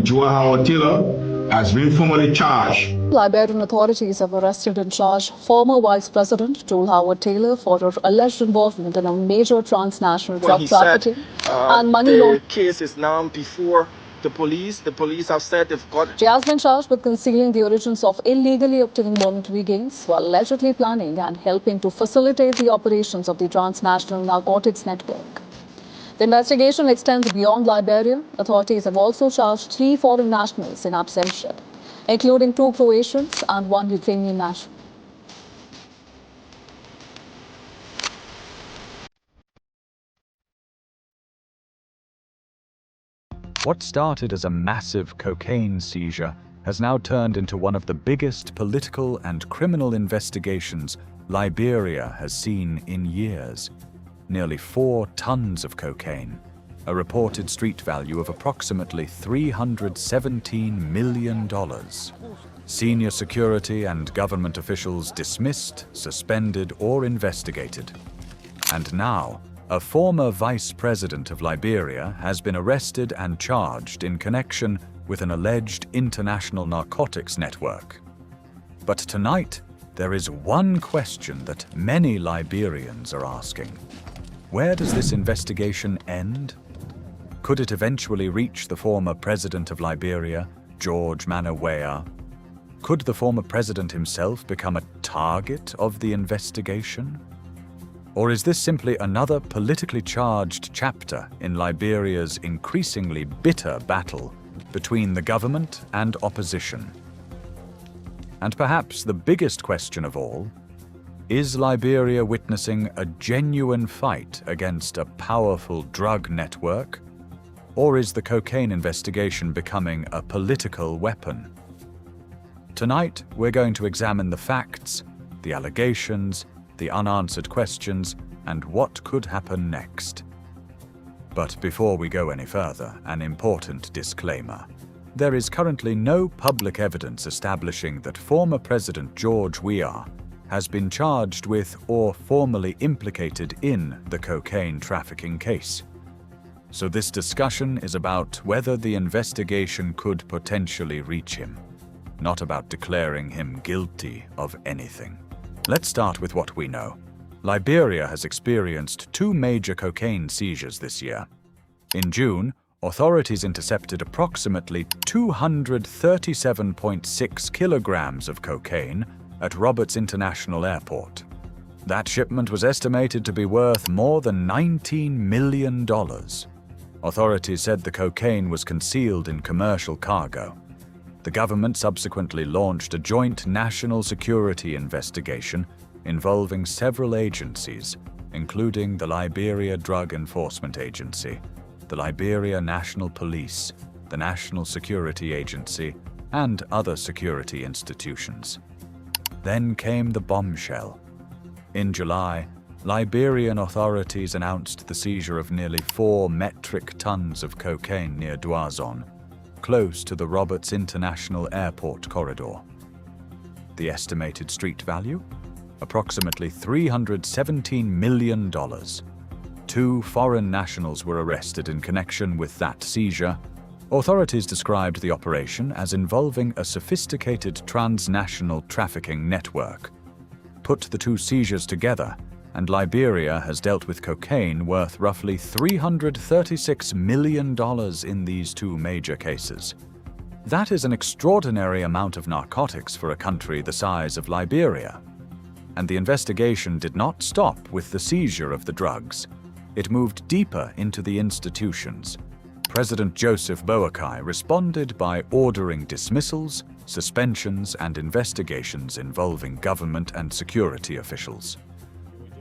President George Weah has been formally charged. Liberian authorities have arrested and charged former Vice President Joel Howard Taylor for her alleged involvement in a major transnational drug trafficking and money laundering. The case is now before the police. The police have said they've got it. She has been charged with concealing the origins of illegally obtaining monetary gains while allegedly planning and helping to facilitate the operations of the transnational narcotics network. The investigation extends beyond Liberia. Authorities have also charged 3 foreign nationals in absentia, including 2 Croatians and 1 Ukrainian national. What started as a massive cocaine seizure has now turned into one of the biggest political and criminal investigations Liberia has seen in years. Nearly 4 tons of cocaine, a reported street value of approximately $317 million. Senior security and government officials dismissed, suspended, or investigated. And now, a former vice president of Liberia has been arrested and charged in connection with an alleged international narcotics network. But tonight, there is one question that many Liberians are asking. Where does this investigation end? Could it eventually reach the former president of Liberia, George Weah? Could the former president himself become a target of the investigation? Or is this simply another politically charged chapter in Liberia's increasingly bitter battle between the government and opposition? And perhaps the biggest question of all, is Liberia witnessing a genuine fight against a powerful drug network? Or is the cocaine investigation becoming a political weapon? Tonight, we're going to examine the facts, the allegations, the unanswered questions, and what could happen next. But before we go any further, an important disclaimer. There is currently no public evidence establishing that former President George Weah has been charged with or formally implicated in the cocaine trafficking case. So this discussion is about whether the investigation could potentially reach him, not about declaring him guilty of anything. Let's start with what we know. Liberia has experienced 2 major cocaine seizures this year. In June, authorities intercepted approximately 237.6 kilograms of cocaine at Roberts International Airport. That shipment was estimated to be worth more than $19 million. Authorities said the cocaine was concealed in commercial cargo. The government subsequently launched a joint national security investigation involving several agencies, including the Liberia Drug Enforcement Agency, the Liberia National Police, the National Security Agency, and other security institutions. Then came the bombshell. In July, Liberian authorities announced the seizure of nearly 4 metric tons of cocaine near Douazon, close to the Roberts International Airport corridor. The estimated street value? Approximately $317 million. 2 foreign nationals were arrested in connection with that seizure. Authorities described the operation as involving a sophisticated transnational trafficking network. Put the 2 seizures together, and Liberia has dealt with cocaine worth roughly $336 million in these 2 major cases. That is an extraordinary amount of narcotics for a country the size of Liberia. And the investigation did not stop with the seizure of the drugs. It moved deeper into the institutions. President Joseph Boakai responded by ordering dismissals, suspensions, and investigations involving government and security officials.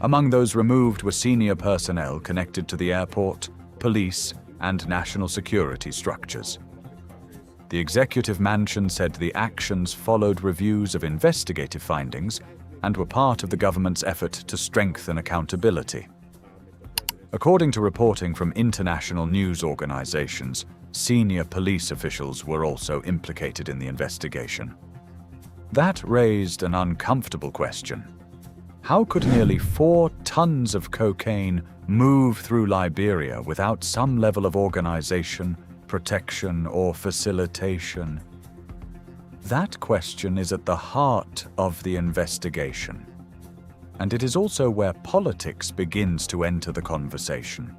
Among those removed were senior personnel connected to the airport, police, and national security structures. The executive mansion said the actions followed reviews of investigative findings and were part of the government's effort to strengthen accountability. According to reporting from international news organizations, senior police officials were also implicated in the investigation. That raised an uncomfortable question. How could nearly 4 tons of cocaine move through Liberia without some level of organization, protection, or facilitation? That question is at the heart of the investigation. And it is also where politics begins to enter the conversation.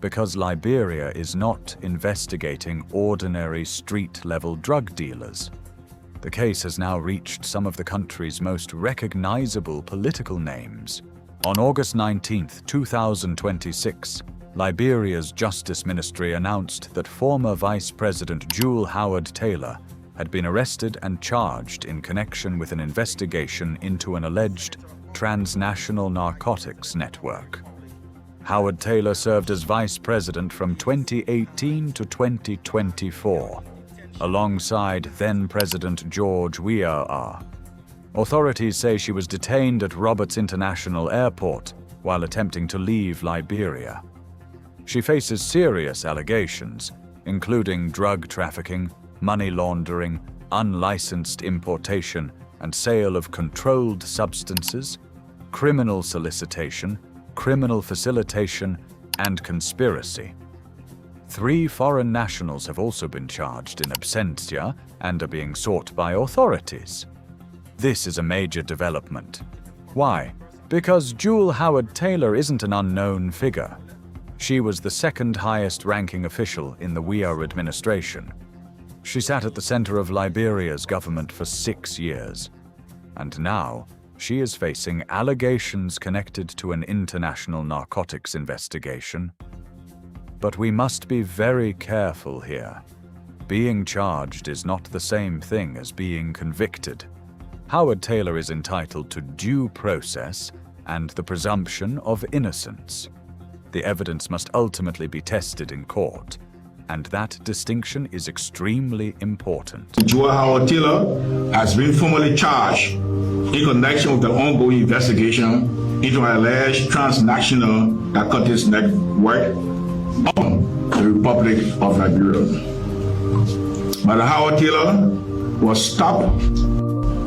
Because Liberia is not investigating ordinary street-level drug dealers. The case has now reached some of the country's most recognizable political names. On August 19, 2026, Liberia's Justice Ministry announced that former Vice President Jewel Howard Taylor had been arrested and charged in connection with an investigation into an alleged transnational narcotics network. Howard Taylor served as vice president from 2018 to 2024, alongside then-President George Weah. Authorities say she was detained at Roberts International Airport while attempting to leave Liberia. She faces serious allegations, including drug trafficking, money laundering, unlicensed importation and sale of controlled substances, criminal solicitation, criminal facilitation, and conspiracy. 3 foreign nationals have also been charged in absentia and are being sought by authorities. This is a major development. Why? Because Jewel Howard Taylor isn't an unknown figure. She was the second highest ranking official in the Weah administration. She sat at the center of Liberia's government for 6 years. And now, she is facing allegations connected to an international narcotics investigation. But we must be very careful here. Being charged is not the same thing as being convicted. Howard Taylor is entitled to due process and the presumption of innocence. The evidence must ultimately be tested in court, and that distinction is extremely important. Jewel Howard Taylor has been formally charged in connection with the ongoing investigation into an alleged transnational narcotics network of the Republic of Liberia. But Howard Taylor was stopped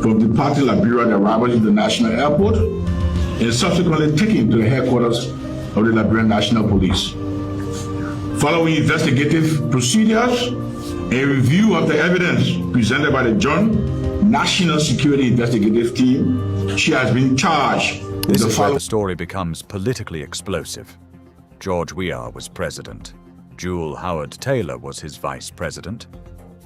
from departing Liberia at Roberts International Airport and subsequently taken to the headquarters of the Liberian National Police. Following investigative procedures, a review of the evidence presented by the Joint National Security Investigative Team, she has been charged with This the is where following. the story becomes politically explosive. George Weah was president. Jewel Howard Taylor was his vice president.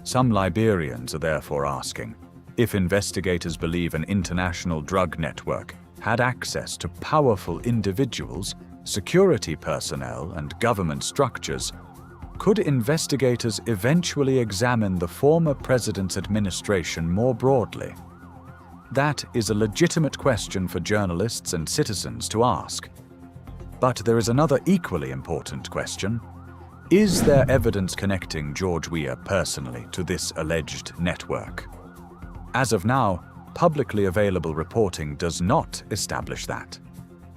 Some Liberians are therefore asking, if investigators believe an international drug network had access to powerful individuals, security personnel, and government structures, could investigators eventually examine the former president's administration more broadly? That is a legitimate question for journalists and citizens to ask. But there is another equally important question. Is there evidence connecting George Weah personally to this alleged network? As of now, publicly available reporting does not establish that.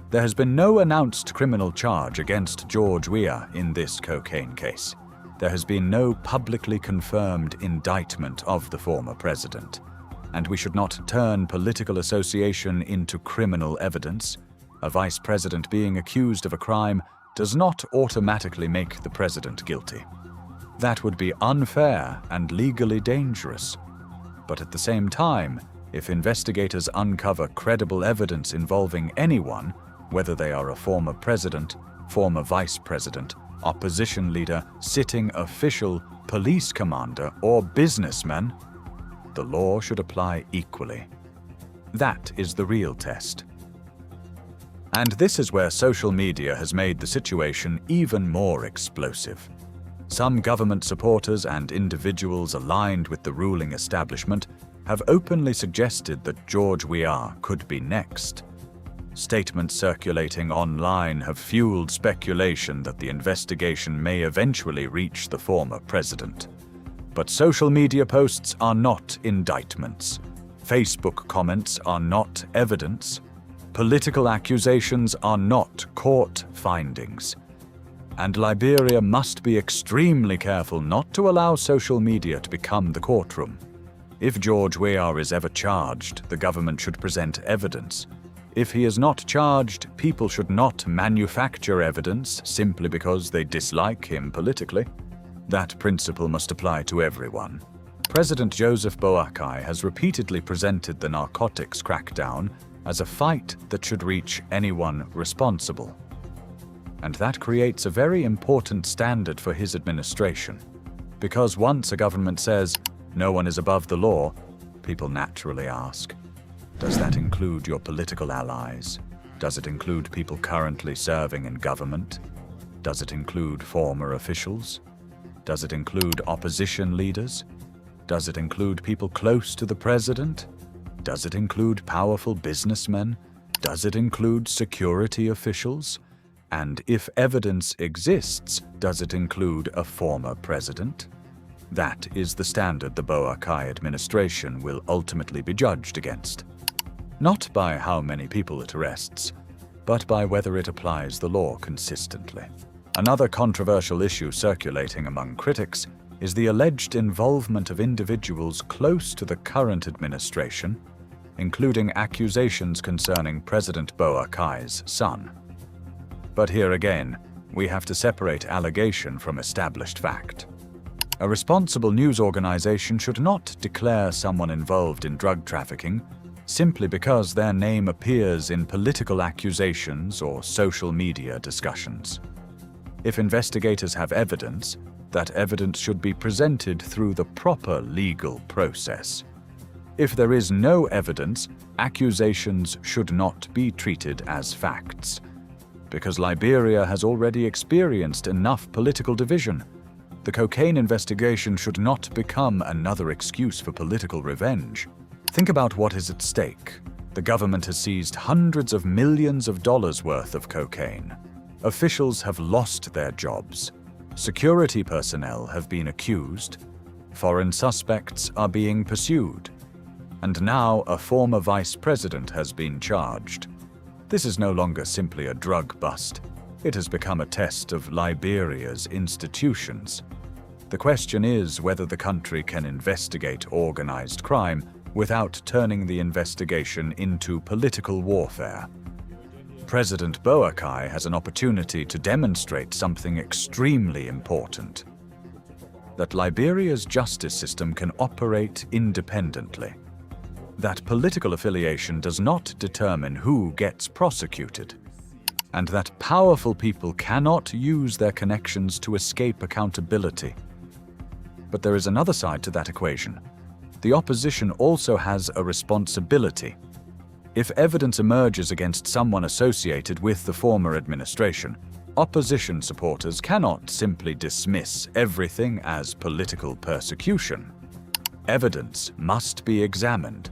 There has been no announced criminal charge against George Weah in this cocaine case. There has been no publicly confirmed indictment of the former president. And we should not turn political association into criminal evidence. A vice president being accused of a crime does not automatically make the president guilty. That would be unfair and legally dangerous. But at the same time, if investigators uncover credible evidence involving anyone, whether they are a former president, former vice president, opposition leader, sitting official, police commander, or businessman, the law should apply equally. That is the real test. And this is where social media has made the situation even more explosive. Some government supporters and individuals aligned with the ruling establishment have openly suggested that George Weah could be next. Statements circulating online have fueled speculation that the investigation may eventually reach the former president. But social media posts are not indictments. Facebook comments are not evidence. Political accusations are not court findings. And Liberia must be extremely careful not to allow social media to become the courtroom. If George Weah is ever charged, the government should present evidence. If he is not charged, people should not manufacture evidence simply because they dislike him politically. That principle must apply to everyone. President Joseph Boakai has repeatedly presented the narcotics crackdown as a fight that should reach anyone responsible. And that creates a very important standard for his administration. Because once a government says, no one is above the law, people naturally ask, does that include your political allies? Does it include people currently serving in government? Does it include former officials? Does it include opposition leaders? Does it include people close to the president? Does it include powerful businessmen? Does it include security officials? And if evidence exists, does it include a former president? That is the standard the Boakai administration will ultimately be judged against. Not by how many people it arrests, but by whether it applies the law consistently. Another controversial issue circulating among critics is the alleged involvement of individuals close to the current administration, including accusations concerning President Boakai's son. But here again, we have to separate allegation from established fact. A responsible news organization should not declare someone involved in drug trafficking simply because their name appears in political accusations or social media discussions. If investigators have evidence, that evidence should be presented through the proper legal process. If there is no evidence, accusations should not be treated as facts. Because Liberia has already experienced enough political division, the cocaine investigation should not become another excuse for political revenge. Think about what is at stake. The government has seized hundreds of millions of dollars worth of cocaine. Officials have lost their jobs. Security personnel have been accused. Foreign suspects are being pursued. And now a former vice president has been charged. This is no longer simply a drug bust. It has become a test of Liberia's institutions. The question is whether the country can investigate organized crime without turning the investigation into political warfare. President Boakai has an opportunity to demonstrate something extremely important: that Liberia's justice system can operate independently, that political affiliation does not determine who gets prosecuted, and that powerful people cannot use their connections to escape accountability. But there is another side to that equation. The opposition also has a responsibility. If evidence emerges against someone associated with the former administration, opposition supporters cannot simply dismiss everything as political persecution. Evidence must be examined.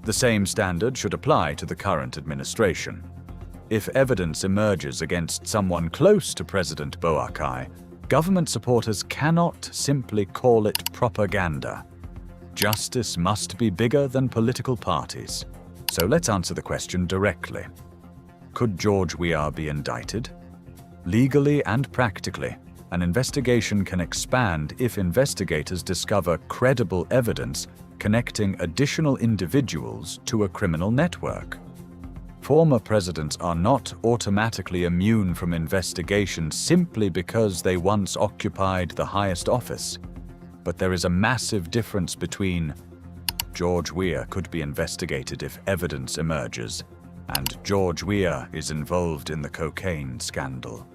The same standard should apply to the current administration. If evidence emerges against someone close to President Boakai, government supporters cannot simply call it propaganda. Justice must be bigger than political parties. So let's answer the question directly. Could George Weah be indicted? Legally and practically, an investigation can expand if investigators discover credible evidence connecting additional individuals to a criminal network. Former presidents are not automatically immune from investigation simply because they once occupied the highest office. But there is a massive difference between George Weah could be investigated if evidence emerges, and George Weah is involved in the cocaine scandal.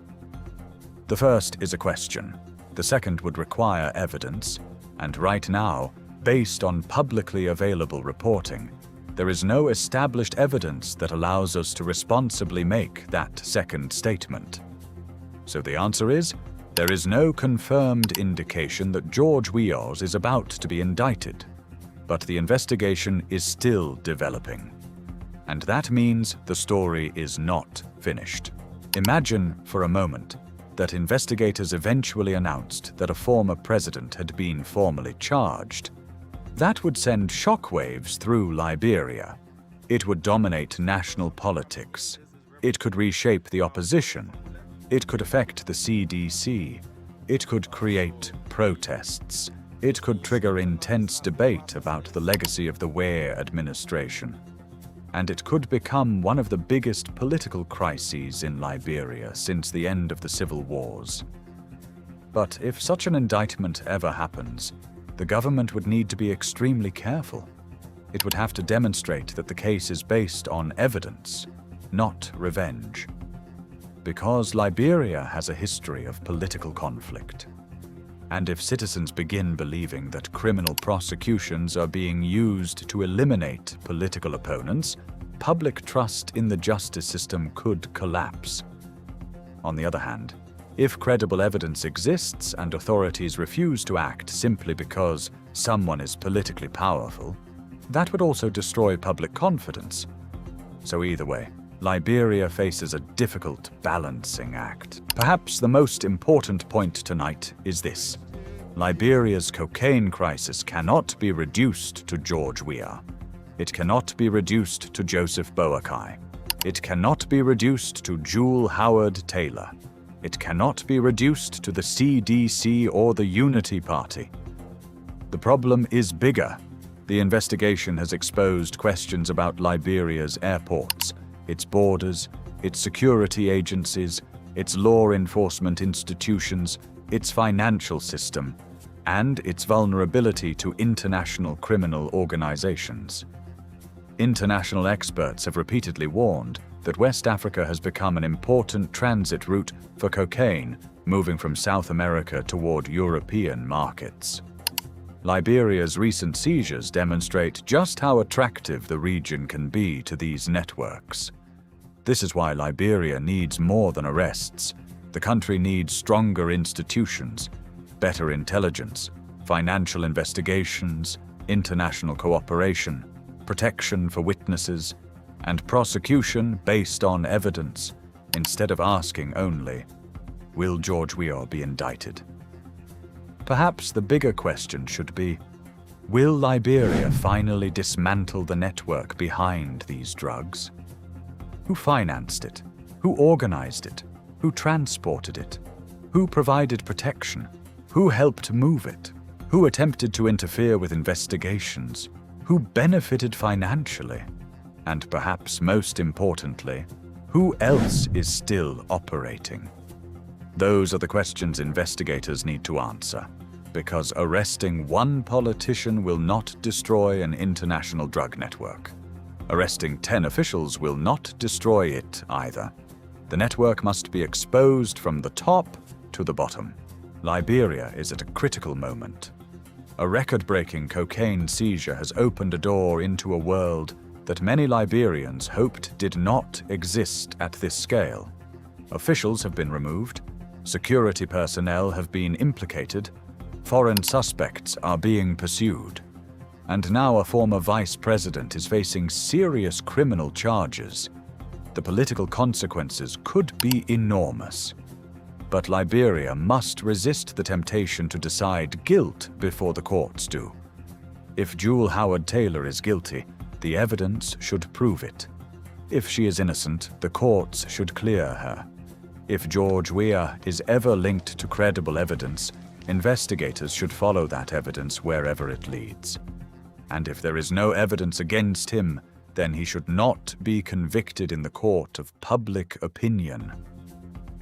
The first is a question. The second would require evidence, and right now, based on publicly available reporting, there is no established evidence that allows us to responsibly make that second statement. So the answer is, there is no confirmed indication that George Weah is about to be indicted. But the investigation is still developing. And that means the story is not finished. Imagine for a moment that investigators eventually announced that a former president had been formally charged. That would send shockwaves through Liberia. It would dominate national politics. It could reshape the opposition. It could affect the CDC. It could create protests. It could trigger intense debate about the legacy of the Weah administration. And it could become one of the biggest political crises in Liberia since the end of the civil wars. But if such an indictment ever happens, the government would need to be extremely careful. It would have to demonstrate that the case is based on evidence, not revenge. Because Liberia has a history of political conflict. And if citizens begin believing that criminal prosecutions are being used to eliminate political opponents, public trust in the justice system could collapse. On the other hand, if credible evidence exists and authorities refuse to act simply because someone is politically powerful, that would also destroy public confidence. So either way, Liberia faces a difficult balancing act. Perhaps the most important point tonight is this. Liberia's cocaine crisis cannot be reduced to George Weah. It cannot be reduced to Joseph Boakai. It cannot be reduced to Jewel Howard Taylor. It cannot be reduced to the CDC or the Unity Party. The problem is bigger. The investigation has exposed questions about Liberia's airports, its borders, its security agencies, its law enforcement institutions, its financial system, and its vulnerability to international criminal organizations. International experts have repeatedly warned that West Africa has become an important transit route for cocaine moving from South America toward European markets. Liberia's recent seizures demonstrate just how attractive the region can be to these networks. This is why Liberia needs more than arrests. The country needs stronger institutions, better intelligence, financial investigations, international cooperation, protection for witnesses, and prosecution based on evidence, instead of asking only, will George Weah be indicted? Perhaps the bigger question should be, will Liberia finally dismantle the network behind these drugs? Who financed it? Who organized it? Who transported it? Who provided protection? Who helped move it? Who attempted to interfere with investigations? Who benefited financially? And perhaps most importantly, who else is still operating? Those are the questions investigators need to answer, because arresting one politician will not destroy an international drug network. Arresting 10 officials will not destroy it either. The network must be exposed from the top to the bottom. Liberia is at a critical moment. A record-breaking cocaine seizure has opened a door into a world that many Liberians hoped did not exist at this scale. Officials have been removed, security personnel have been implicated, foreign suspects are being pursued, and now a former vice president is facing serious criminal charges. The political consequences could be enormous. But Liberia must resist the temptation to decide guilt before the courts do. If Jewel Howard Taylor is guilty, the evidence should prove it. If she is innocent, the courts should clear her. If George Weah is ever linked to credible evidence, investigators should follow that evidence wherever it leads. And if there is no evidence against him, then he should not be convicted in the court of public opinion.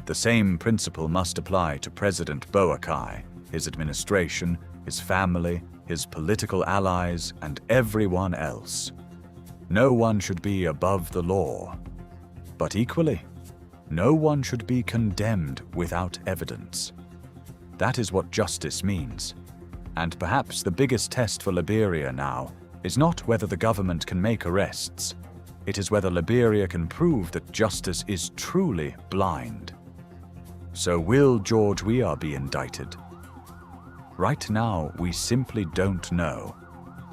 The same principle must apply to President Boakai, his administration, his family, his political allies, and everyone else. No one should be above the law. But equally, no one should be condemned without evidence. That is what justice means. And perhaps the biggest test for Liberia now is not whether the government can make arrests. It is whether Liberia can prove that justice is truly blind. So will George Weah be indicted? Right now, we simply don't know.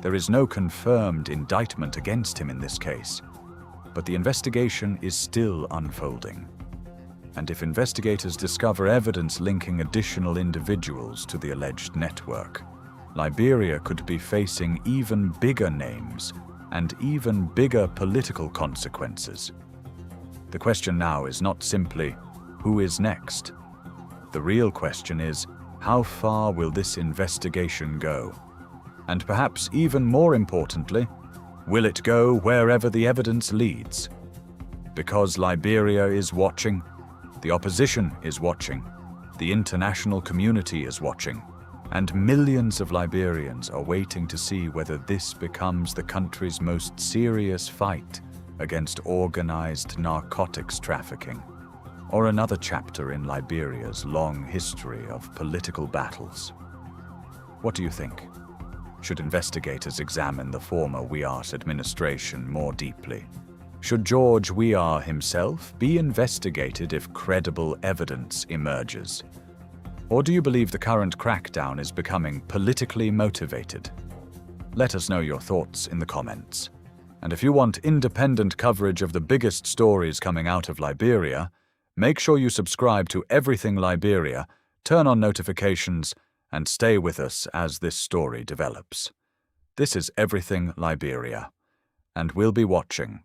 There is no confirmed indictment against him in this case, but the investigation is still unfolding. And if investigators discover evidence linking additional individuals to the alleged network, Liberia could be facing even bigger names and even bigger political consequences. The question now is not simply, who is next? The real question is, how far will this investigation go? And perhaps even more importantly, will it go wherever the evidence leads? Because Liberia is watching, the opposition is watching, The international community is watching, and millions of Liberians are waiting to see whether this becomes the country's most serious fight against organized narcotics trafficking, or another chapter in Liberia's long history of political battles. What do you think? Should investigators examine the former Weah's administration more deeply? Should George Weah himself be investigated if credible evidence emerges? Or do you believe the current crackdown is becoming politically motivated? Let us know your thoughts in the comments. And if you want independent coverage of the biggest stories coming out of Liberia, make sure you subscribe to Everything Liberia, turn on notifications, and stay with us as this story develops. This is Everything Liberia, and we'll be watching